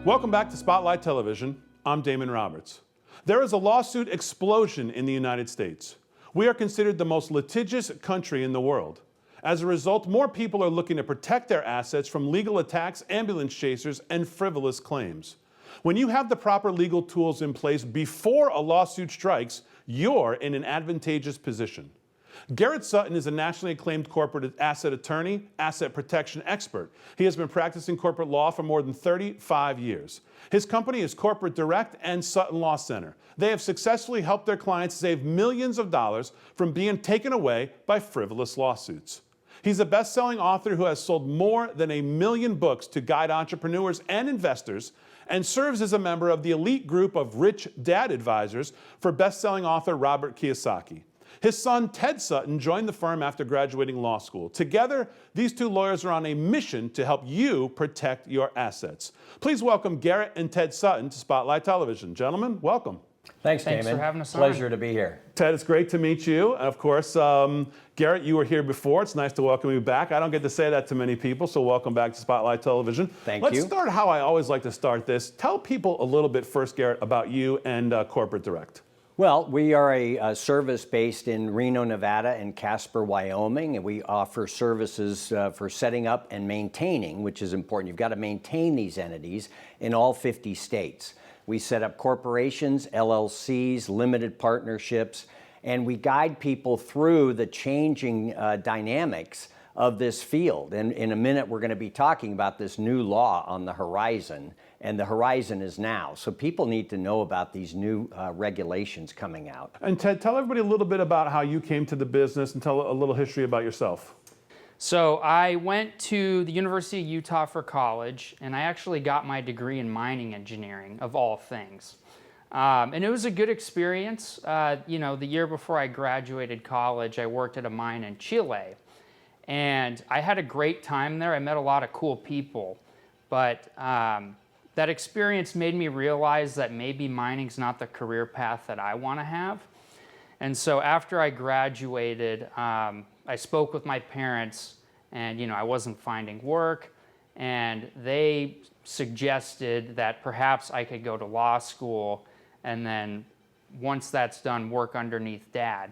Welcome back to Spotlight Television. I'm Damon Roberts. There is a lawsuit explosion in the United States. We are considered the most litigious country in the world. As a result, more people are looking to protect their assets from legal attacks, ambulance chasers, and frivolous claims. When you have the proper legal tools in place before a lawsuit strikes, you're in an advantageous position. Garrett Sutton is a nationally acclaimed corporate asset attorney, asset protection expert. He has been practicing corporate law for more than 35 years. His company is Corporate Direct and Sutton Law Center. They have successfully helped their clients save millions of dollars from being taken away by frivolous lawsuits. He's a best-selling author who has sold more than 1 million books to guide entrepreneurs and investors, and serves as a member of the elite group of Rich Dad advisors for best-selling author Robert Kiyosaki. His son, Ted Sutton, joined the firm after graduating law school. Together, these two lawyers are on a mission to help you protect your assets. Please welcome Garrett and Ted Sutton to Spotlight Television. Gentlemen, welcome. Thanks, Damon. Thanks for having us on. Pleasure to be here. Ted, it's great to meet you. And of course, Garrett, you were here before. It's nice to welcome you back. I don't get to say that to many people, so welcome back to Spotlight Television. Thank you. Let's start how I always like to start this. Tell people a little bit first, Garrett, about you and Corporate Direct. Well, we are a service based in Reno, Nevada and Casper, Wyoming, and we offer services for setting up and maintaining, which is important. You've got to maintain these entities in all 50 states. We set up corporations, LLCs, limited partnerships, and we guide people through the changing dynamics of this field. And in a minute, we're going to be talking about this new law on the horizon, and the horizon is now. So people need to know about these new regulations coming out. And Ted, tell everybody a little bit about how you came to the business and tell a little history about yourself. So I went to the University of Utah for college, and I actually got my degree in mining engineering, of all things. And it was a good experience. The year before I graduated college, I worked at a mine in Chile. And I had a great time there. I met a lot of cool people. But that experience made me realize that maybe mining's not the career path that I want to have. And so after I graduated, I spoke with my parents, and I wasn't finding work. And they suggested that perhaps I could go to law school, and then once that's done, work underneath Dad.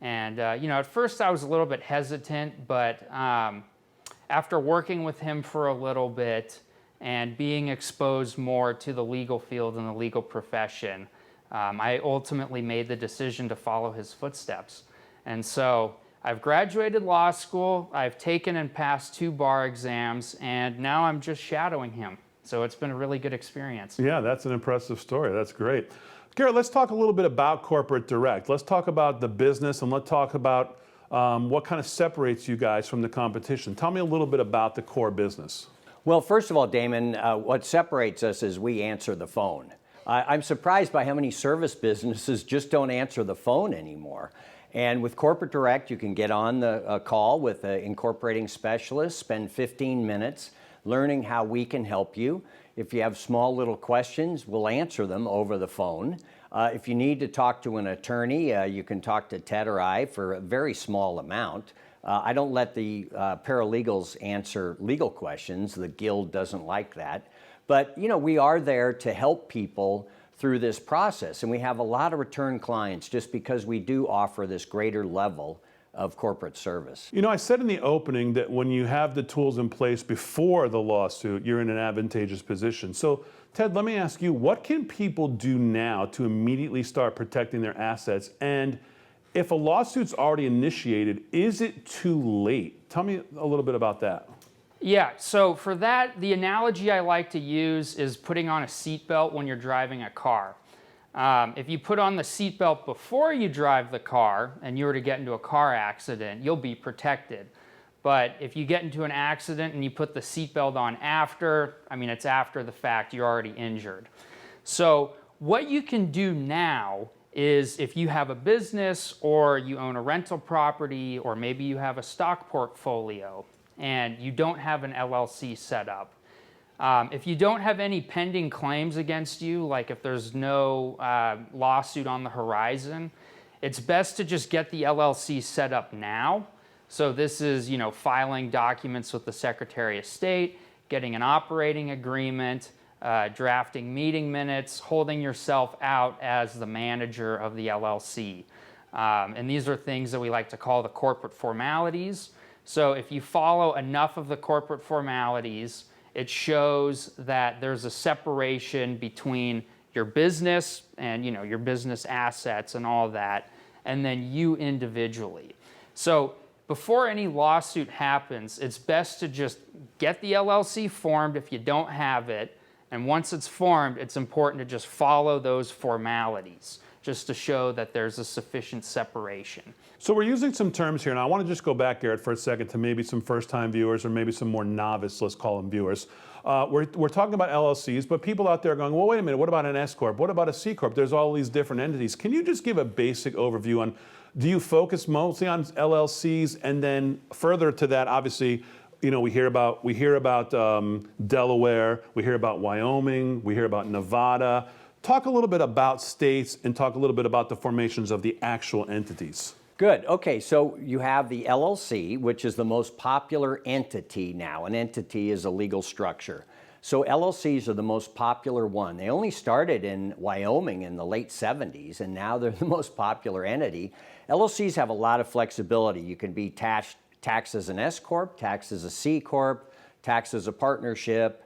And, at first I was a little bit hesitant, but after working with him for a little bit and being exposed more to the legal field and the legal profession, I ultimately made the decision to follow his footsteps. And so I've graduated law school, I've taken and passed 2 bar exams, and now I'm just shadowing him. So it's been a really good experience. Yeah, that's an impressive story. That's great. Garrett, let's talk a little bit about Corporate Direct. Let's talk about the business, and let's talk about what kind of separates you guys from the competition. Tell me a little bit about the core business. Well, first of all, Damon, what separates us is we answer the phone. I'm surprised by how many service businesses just don't answer the phone anymore. And with Corporate Direct, you can get on the call with an incorporating specialist, spend 15 minutes learning how we can help you. If you have small little questions, we'll answer them over the phone. If you need to talk to an attorney, you can talk to Ted or I for a very small amount. I don't let the paralegals answer legal questions. The Guild doesn't like that. But, we are there to help people through this process. And we have a lot of return clients just because we do offer this greater level of corporate service. I said in the opening that when you have the tools in place before the lawsuit, you're in an advantageous position. So, Ted, let me ask you, what can people do now to immediately start protecting their assets? And if a lawsuit's already initiated, is it too late? Tell me a little bit about that. Yeah, so for that, the analogy I like to use is putting on a seatbelt when you're driving a car. If you put on the seatbelt before you drive the car and you were to get into a car accident, you'll be protected. But if you get into an accident and you put the seatbelt on after, it's after the fact, you're already injured. So what you can do now is if you have a business or you own a rental property or maybe you have a stock portfolio and you don't have an LLC set up, if you don't have any pending claims against you, like if there's no lawsuit on the horizon, it's best to just get the LLC set up now. So this is, filing documents with the Secretary of State, getting an operating agreement, drafting meeting minutes, holding yourself out as the manager of the LLC. And these are things that we like to call the corporate formalities. So if you follow enough of the corporate formalities, it shows that there's a separation between your business and your business assets and all that, and then you individually. So before any lawsuit happens, it's best to just get the LLC formed if you don't have it. And once it's formed, it's important to just follow those formalities, just to show that there's a sufficient separation. So we're using some terms here, and I want to just go back, Garrett, for a second to maybe some first-time viewers or maybe some more novice, let's call them viewers. We're talking about LLCs, but people out there are going, well, wait a minute, what about an S Corp? What about a C Corp? There's all these different entities. Can you just give a basic overview on, do you focus mostly on LLCs? And then further to that, obviously, we hear about Delaware, we hear about Wyoming, we hear about Nevada. Talk a little bit about states and talk a little bit about the formations of the actual entities. Good. Okay, so you have the LLC, which is the most popular entity now. An entity is a legal structure. So LLCs are the most popular one. They only started in Wyoming in the late 70s, and now they're the most popular entity. LLCs have a lot of flexibility. You can be taxed as an S Corp, taxed as a C Corp, taxed as a partnership.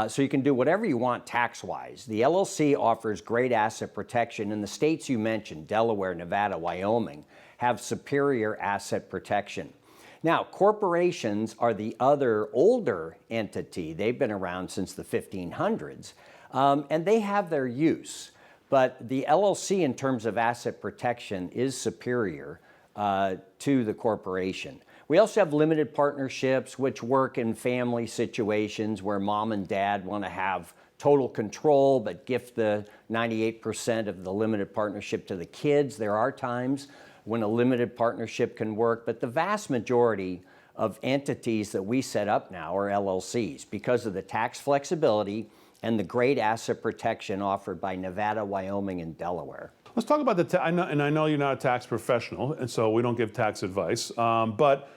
So you can do whatever you want tax-wise. The LLC offers great asset protection, and the states you mentioned, Delaware, Nevada, Wyoming, have superior asset protection. Now, corporations are the other older entity. They've been around since the 1500s, and they have their use. But the LLC, in terms of asset protection, is superior to the corporation. We also have limited partnerships, which work in family situations where mom and dad want to have total control but gift the 98% of the limited partnership to the kids. There are times when a limited partnership can work, but the vast majority of entities that we set up now are LLCs because of the tax flexibility and the great asset protection offered by Nevada, Wyoming, and Delaware. Let's talk about I know you're not a tax professional, and so we don't give tax advice, but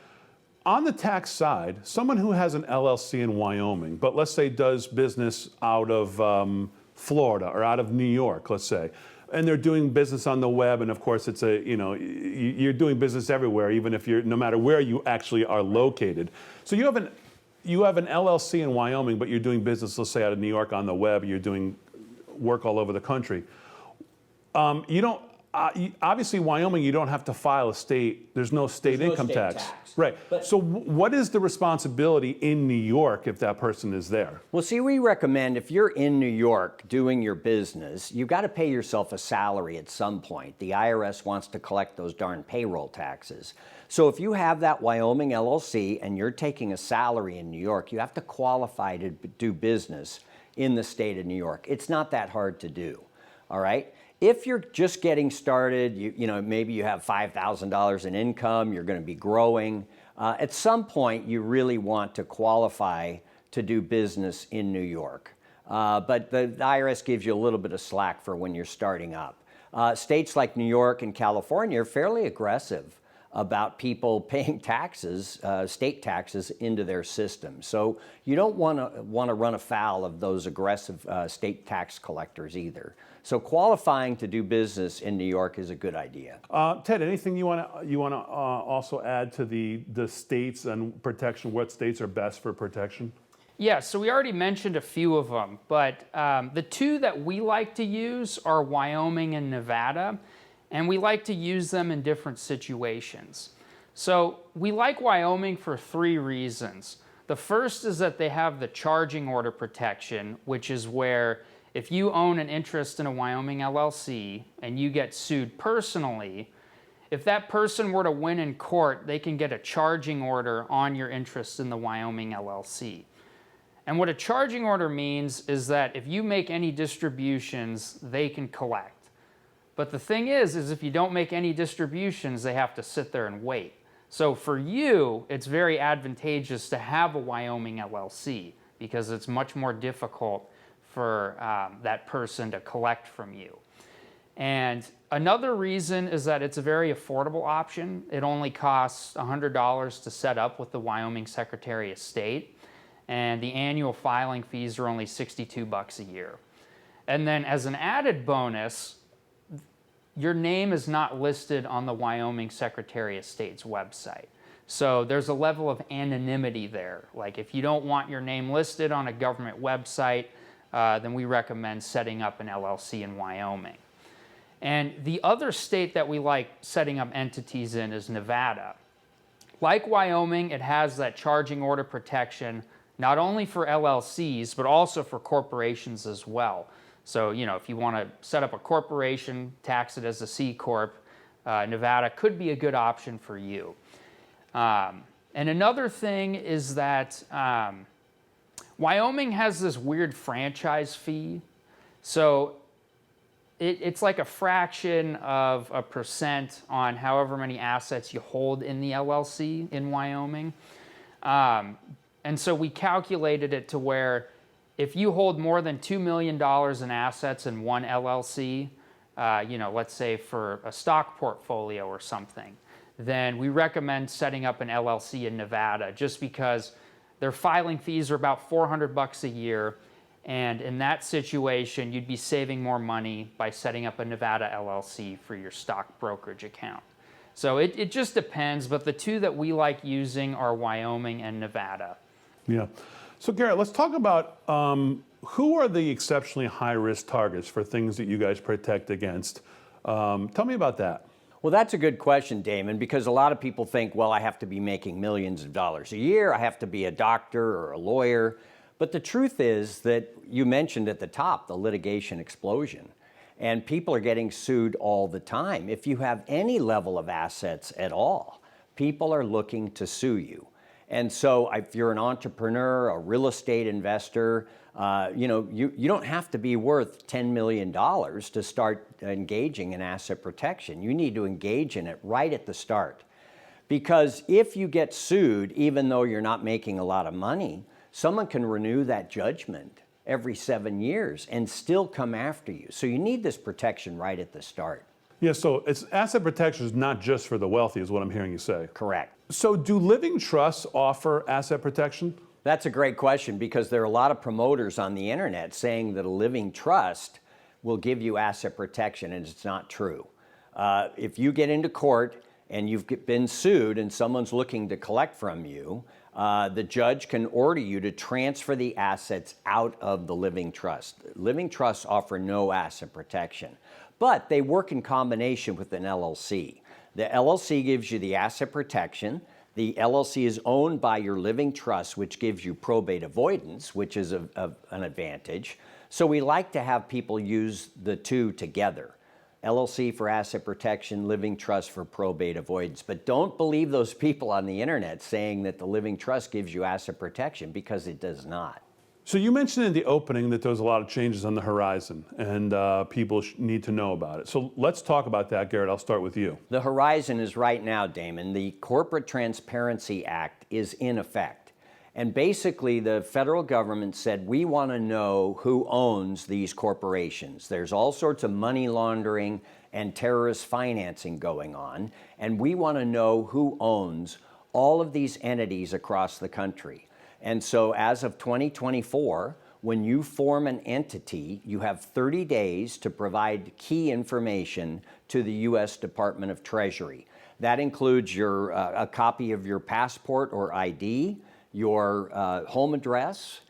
on the tax side, someone who has an LLC in Wyoming, but let's say does business out of Florida or out of New York, let's say, and they're doing business on the web, and of course it's you're doing business everywhere, even if no matter where you actually are located. So you have an LLC in Wyoming, but you're doing business, let's say, out of New York on the web. You're doing work all over the country. Obviously, Wyoming, you don't have to file a state. There's no state income tax. Right. But so what is the responsibility in New York if that person is there? Well, see, we recommend if you're in New York doing your business, you've got to pay yourself a salary at some point. The IRS wants to collect those darn payroll taxes. So if you have that Wyoming LLC and you're taking a salary in New York, you have to qualify to do business in the state of New York. It's not that hard to do, all right? If you're just getting started, maybe you have $5,000 in income, you're going to be growing. At some point, you really want to qualify to do business in New York. But the IRS gives you a little bit of slack for when you're starting up. States like New York and California are fairly aggressive about people paying taxes, state taxes, into their system. So you don't want to run afoul of those aggressive state tax collectors either. So qualifying to do business in New York is a good idea. Ted, anything you want to also add to the states and protection? What states are best for protection? Yeah, so we already mentioned a few of them, but the two that we like to use are Wyoming and Nevada, and we like to use them in different situations. So we like Wyoming for 3 reasons. The first is that they have the charging order protection, which is where if you own an interest in a Wyoming LLC and you get sued personally, if that person were to win in court, they can get a charging order on your interest in the Wyoming LLC. And what a charging order means is that if you make any distributions, they can collect. But the thing is if you don't make any distributions, they have to sit there and wait. So for you, it's very advantageous to have a Wyoming LLC because it's much more difficult for that person to collect from you. And another reason is that it's a very affordable option. It only costs $100 to set up with the Wyoming Secretary of State. and the annual filing fees are only $62 a year. And then as an added bonus, your name is not listed on the Wyoming Secretary of State's website. So there's a level of anonymity there. Like if you don't want your name listed on a government website, then we recommend setting up an LLC in Wyoming. And the other state that we like setting up entities in is Nevada. Like Wyoming, it has that charging order protection, not only for LLCs, but also for corporations as well. So, if you want to set up a corporation, tax it as a C Corp, Nevada could be a good option for you. And another thing is that Wyoming has this weird franchise fee. So it's like a fraction of a percent on however many assets you hold in the LLC in Wyoming. And so we calculated it to where if you hold more than $2 million in assets in one LLC, let's say for a stock portfolio or something, then we recommend setting up an LLC in Nevada just because their filing fees are about $400 a year. And in that situation, you'd be saving more money by setting up a Nevada LLC for your stock brokerage account. So it just depends, but the two that we like using are Wyoming and Nevada. Yeah. So Garrett, let's talk about who are the exceptionally high-risk targets for things that you guys protect against. Tell me about that. Well, that's a good question, Damon, because a lot of people think, well, I have to be making millions of dollars a year, I have to be a doctor or a lawyer. But the truth is that you mentioned at the top the litigation explosion, and people are getting sued all the time. If you have any level of assets at all, people are looking to sue you. And so if you're an entrepreneur, a real estate investor, you don't have to be worth $10 million to start engaging in asset protection. You need to engage in it right at the start. Because if you get sued, even though you're not making a lot of money, someone can renew that judgment every 7 years and still come after you. So you need this protection right at the start. Yeah, so it's asset protection is not just for the wealthy, is what I'm hearing you say. Correct. So do living trusts offer asset protection? That's a great question because there are a lot of promoters on the internet saying that a living trust will give you asset protection, and it's not true. If you get into court and you've been sued and someone's looking to collect from you, the judge can order you to transfer the assets out of the living trust. Living trusts offer no asset protection, but they work in combination with an LLC. The LLC gives you the asset protection. The LLC is owned by your living trust, which gives you probate avoidance, which is an advantage. So we like to have people use the two together. LLC for asset protection, living trust for probate avoidance. But don't believe those people on the internet saying that the living trust gives you asset protection, because it does not. So you mentioned in the opening that there's a lot of changes on the horizon, and people need to know about it. So let's talk about that, Garrett. I'll start with you. The horizon is right now, Damon. The Corporate Transparency Act is in effect. And basically, the federal government said, we want to know who owns these corporations. There's all sorts of money laundering and terrorist financing going on, and we want to know who owns all of these entities across the country. And so as of 2024, when you form an entity, you have 30 days to provide key information to the U.S. Department of Treasury. That includes a copy of your passport or ID, your home address,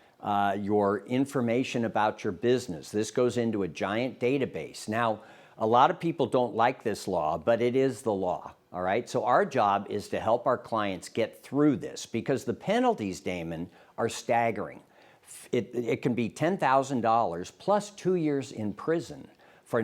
your information about your business. This goes into a giant database. Now, a lot of people don't like this law, but it is the law, all right? So our job is to help our clients get through this, because the penalties, Damon, are staggering. It can be $10,000 plus 2 years in prison for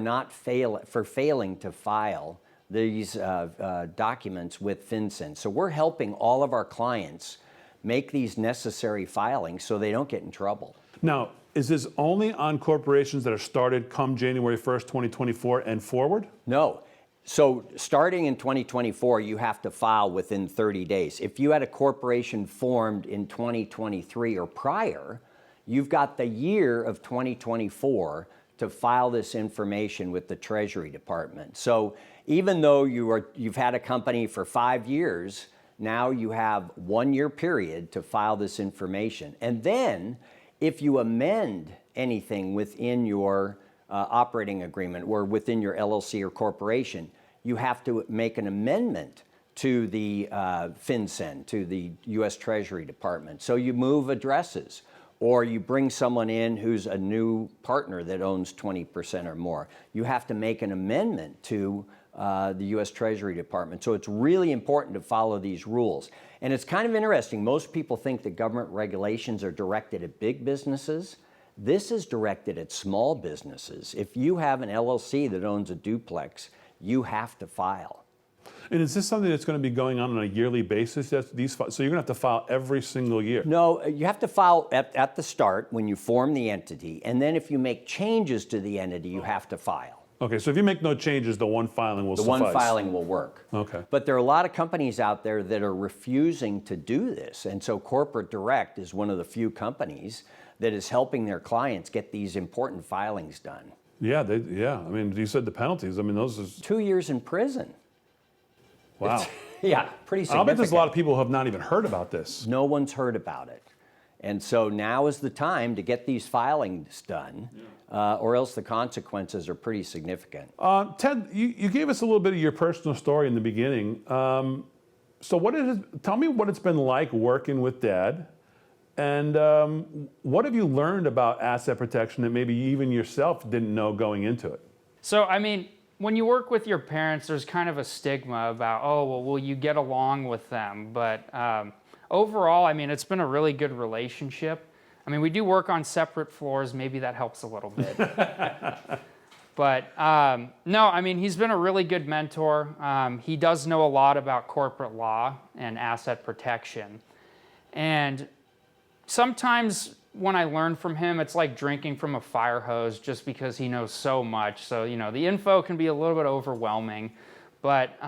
failing to file these documents with FinCEN. So we're helping all of our clients make these necessary filings so they don't get in trouble. Now, is this only on corporations that are started come January 1st, 2024 and forward? No. So starting in 2024, you have to file within 30 days. If you had a corporation formed in 2023 or prior, you've got the year of 2024 to file this information with the Treasury Department. So even though you've had a company for 5 years, Now you have 1 year period to file this information. And then if you amend anything within your operating agreement or within your LLC or corporation, you have to make an amendment to the FinCEN, to the U.S. Treasury Department. So you move addresses, or you bring someone in who's a new partner that owns 20% or more. You have to make an amendment to the U.S. Treasury Department. So it's really important to follow these rules. And it's kind of interesting. Most people think that government regulations are directed at big businesses. This is directed at small businesses. If you have an LLC that owns a duplex, you have to file. And is this something that's going to be going on a yearly basis? So you're going to have to file every single year? No, you have to file at the start when you form the entity, and then if you make changes to the entity, you have to file. Okay, so if you make no changes, the one filing will suffice. The one filing will work. Okay. But there are a lot of companies out there that are refusing to do this, and so Corporate Direct is one of the few companies that is helping their clients get these important filings done. Yeah, I mean, you said the penalties. I mean, those are... 2 years in prison. Wow. Yeah, pretty significant. I'll bet there's a lot of people who have not even heard about this. No one's heard about it. And so now is the time to get these filings done, or else the consequences are pretty significant. Ted, you gave us a little bit of your personal story in the beginning. So tell me what it's been like working with Dad, and what have you learned about asset protection that maybe even yourself didn't know going into it? So, I mean, when you work with your parents, there's kind of a stigma about, oh, well, will you get along with them? But overall, I mean, it's been a really good relationship. I mean, we do work on separate floors. Maybe that helps a little bit. But no, I mean, he's been a really good mentor. He does know a lot about corporate law and asset protection. And sometimes when I learn from him, it's like drinking from a fire hose just because he knows so much. So, you know, the info can be a little bit overwhelming. But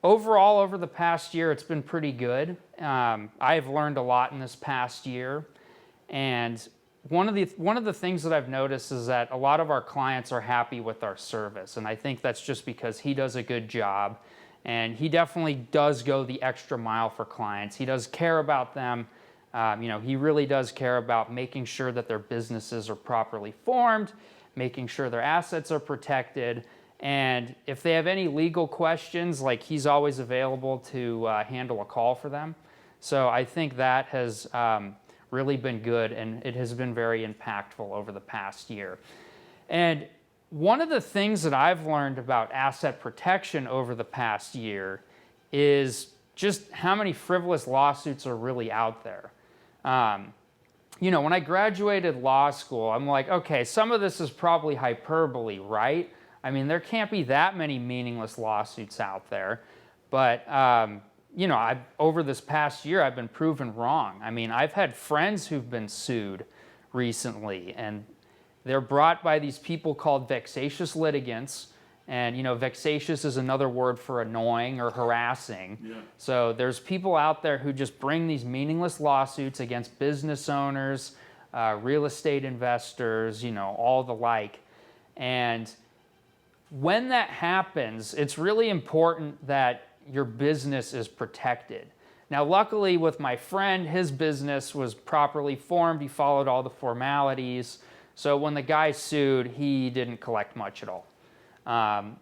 overall, over the past year, it's been pretty good. I've learned a lot in this past year. And one of the things that I've noticed is that a lot of our clients are happy with our service. And I think that's just because he does a good job. And he definitely does go the extra mile for clients. He does care about them. You know, he really does care about making sure that their businesses are properly formed, making sure their assets are protected, and if they have any legal questions, like, he's always available to handle a call for them. So I think that has really been good, and it has been very impactful over the past year. And one of the things that I've learned about asset protection over the past year is just how many frivolous lawsuits are really out there. You know, when I graduated law school, I'm like, okay, some of this is probably hyperbole, right? I mean, there can't be that many meaningless lawsuits out there. But, you know, over this past year, I've been proven wrong. I mean, I've had friends who've been sued recently, and they're brought by these people called vexatious litigants. And, you know, vexatious is another word for annoying or harassing. Yeah. So there's people out there who just bring these meaningless lawsuits against business owners, real estate investors, you know, all the like. And when that happens, it's really important that your business is protected. Now, luckily with my friend, his business was properly formed. He followed all the formalities. So when the guy sued, he didn't collect much at all.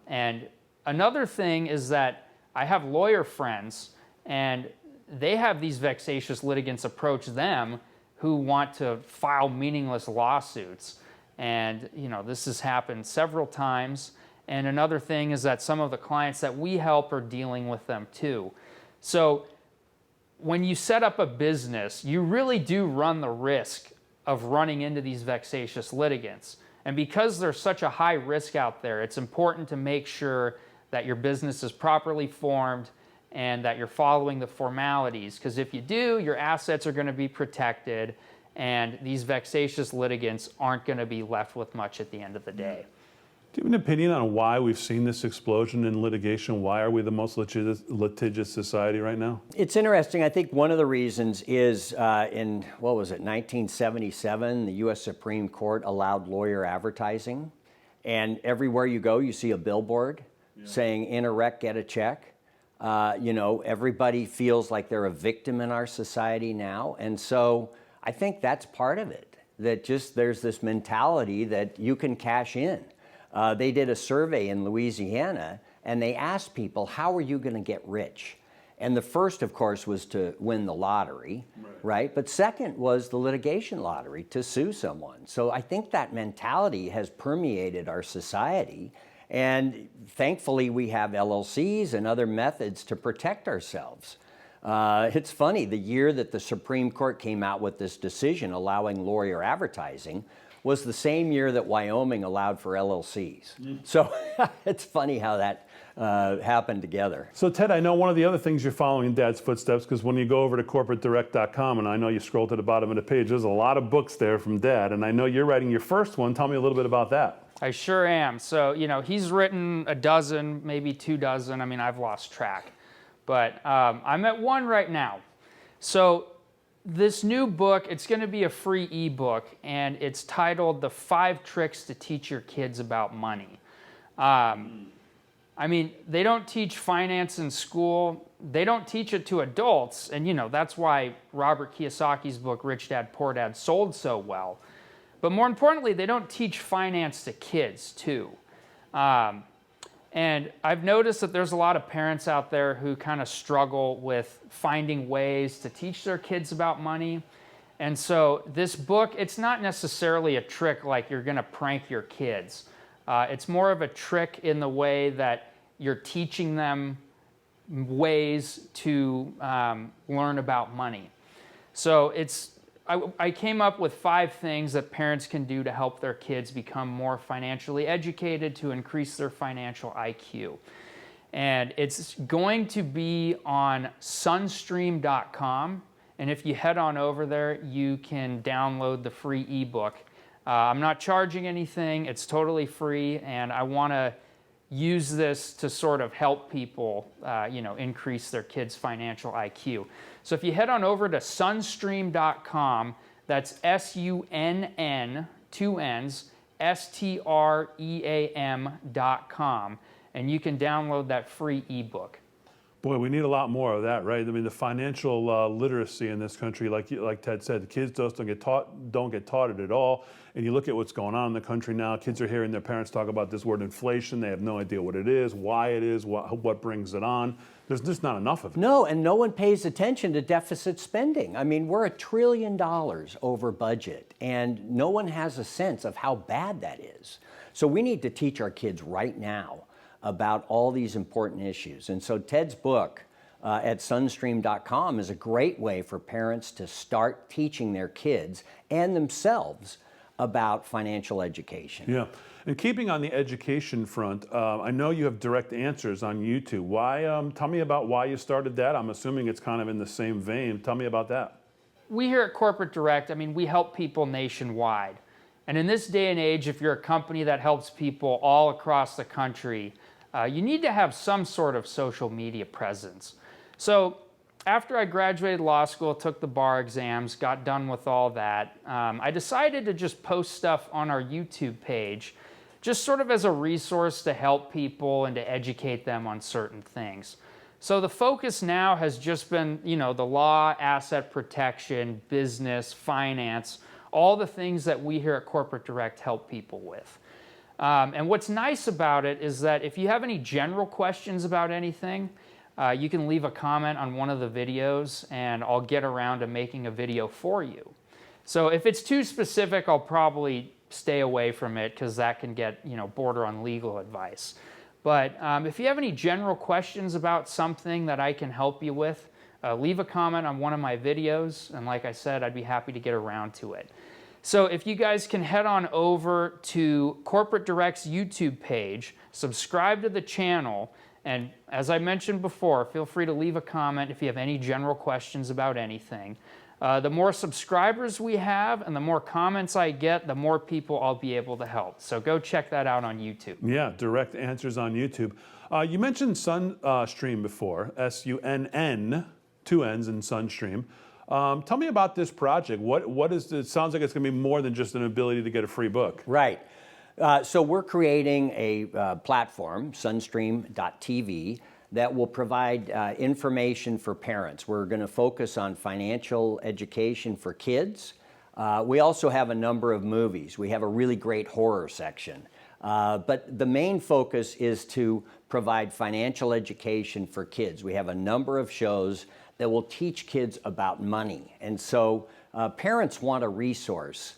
And another thing is that I have lawyer friends, and they have these vexatious litigants approach them who want to file meaningless lawsuits. And, you know, this has happened several times. And another thing is that some of the clients that we help are dealing with them too. So when you set up a business, you really do run the risk of running into these vexatious litigants. And because there's such a high risk out there, it's important to make sure that your business is properly formed and that you're following the formalities. Because if you do, your assets are going to be protected, and these vexatious litigants aren't going to be left with much at the end of the day. Do you have an opinion on why we've seen this explosion in litigation? Why are we the most litigious society right now? It's interesting. I think one of the reasons is in, 1977, the U.S. Supreme Court allowed lawyer advertising. And everywhere you go, you see a billboard saying, in a wreck, get a check. Everybody feels like they're a victim in our society now. And so I think that's part of it, that just there's this mentality that you can cash in. They did a survey in Louisiana, and they asked people, how are you going to get rich? And the first, of course, was to win the lottery, right? But second was the litigation lottery, to sue someone. So I think that mentality has permeated our society. And thankfully, we have LLCs and other methods to protect ourselves. It's funny, the year that the Supreme Court came out with this decision allowing lawyer advertising was the same year that Wyoming allowed for LLCs. So it's funny how that happened together. So Ted, I know one of the other things you're following in Dad's footsteps, because when you go over to corporatedirect.com, and I know you scroll to the bottom of the page, there's a lot of books there from Dad, and I know you're writing your first one. Tell me a little bit about that. I sure am. So, he's written a dozen, maybe 2 dozen. I mean, I've lost track. But I'm at one right now. So this new book, it's going to be a free ebook, and it's titled The 5 Tricks to Teach Your Kids About Money. I mean, they don't teach finance in school. They don't teach it to adults. And, that's why Robert Kiyosaki's book, Rich Dad, Poor Dad, sold so well. But more importantly, they don't teach finance to kids, too. And I've noticed that there's a lot of parents out there who kind of struggle with finding ways to teach their kids about money. And so this book, it's not necessarily a trick like you're going to prank your kids. It's more of a trick in the way that you're teaching them ways to learn about money. So I came up with 5 things that parents can do to help their kids become more financially educated, to increase their financial IQ. And it's going to be on Sunstream.com. And if you head on over there, you can download the free ebook. I'm not charging anything. It's totally free. And I want to use this to sort of help people, increase their kids' financial IQ. So if you head on over to sunstream.com, that's S-U-N-N, 2 N's, S-T-R-E-A-M.com, and you can download that free ebook. Boy, we need a lot more of that, right? I mean, the financial literacy in this country, like Ted said, the kids don't get taught it at all. And you look at what's going on in the country now, kids are hearing their parents talk about this word inflation. They have no idea what it is, why it is, what brings it on. There's just not enough of it. No, and no one pays attention to deficit spending. I mean, we're $1 trillion over budget, and no one has a sense of how bad that is. So we need to teach our kids right now about all these important issues. And so Ted's book at sunstream.com is a great way for parents to start teaching their kids and themselves about financial education. Yeah, and keeping on the education front, I know you have direct answers on YouTube. Why? Tell me about why you started that. I'm assuming it's kind of in the same vein. Tell me about that. We here at Corporate Direct, we help people nationwide. And in this day and age, if you're a company that helps people all across the country, you need to have some sort of social media presence. So after I graduated law school, took the bar exams, got done with all that, I decided to just post stuff on our YouTube page, just sort of as a resource to help people and to educate them on certain things. So the focus now has just been, the law, asset protection, business, finance, all the things that we here at Corporate Direct help people with. And what's nice about it is that if you have any general questions about anything, you can leave a comment on one of the videos and I'll get around to making a video for you. So if it's too specific, I'll probably stay away from it because that can get, border on legal advice. But if you have any general questions about something that I can help you with, leave a comment on one of my videos. And like I said, I'd be happy to get around to it. So if you guys can head on over to Corporate Direct's YouTube page, subscribe to the channel, and as I mentioned before, feel free to leave a comment if you have any general questions about anything. The more subscribers we have and the more comments I get, the more people I'll be able to help. So go check that out on YouTube. Yeah, direct answers on YouTube. You mentioned Sunstream before, S-U-N-N, 2 N's in Sunstream. Tell me about this project. What is it? Sounds like it's going to be more than just an ability to get a free book. Right. So we're creating a platform, sunstream.tv, that will provide information for parents. We're going to focus on financial education for kids. We also have a number of movies. We have a really great horror section. But the main focus is to provide financial education for kids. We have a number of shows that will teach kids about money. And so parents want a resource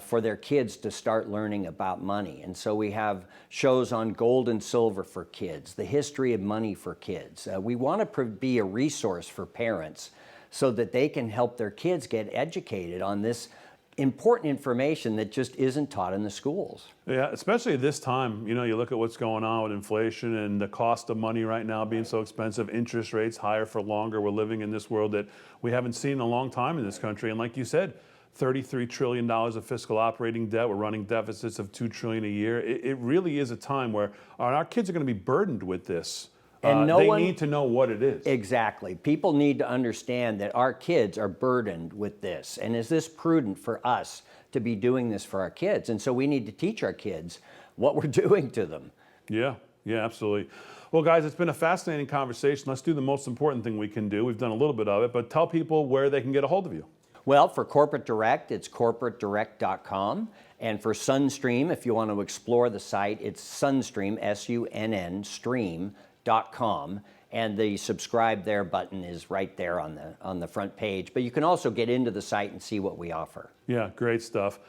for their kids to start learning about money. And so we have shows on gold and silver for kids, the history of money for kids. We want to be a resource for parents so that they can help their kids get educated on this important information that just isn't taught in the schools. Yeah, especially at this time. You know, you look at what's going on with inflation and the cost of money right now being so expensive, interest rates higher for longer. We're living in this world that we haven't seen in a long time in this country. And like you said, $33 trillion of fiscal operating debt. We're running deficits of $2 trillion a year. It really is a time where our kids are going to be burdened with this. And they need to know what it is. Exactly. People need to understand that our kids are burdened with this. And is this prudent for us to be doing this for our kids? And so we need to teach our kids what we're doing to them. Yeah, absolutely. Well, guys, it's been a fascinating conversation. Let's do the most important thing we can do. We've done a little bit of it, but tell people where they can get a hold of you. Well, for Corporate Direct, it's corporatedirect.com. And for Sunstream, if you want to explore the site, it's Sunstream, S-U-N-N, stream.com. And the subscribe there button is right there on the front page. But you can also get into the site and see what we offer. Yeah, great stuff.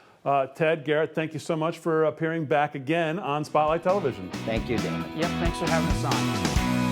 Ted, Garrett, thank you so much for appearing back again on Spotlight Television. Thank you, Damon. Yep, thanks for having us on.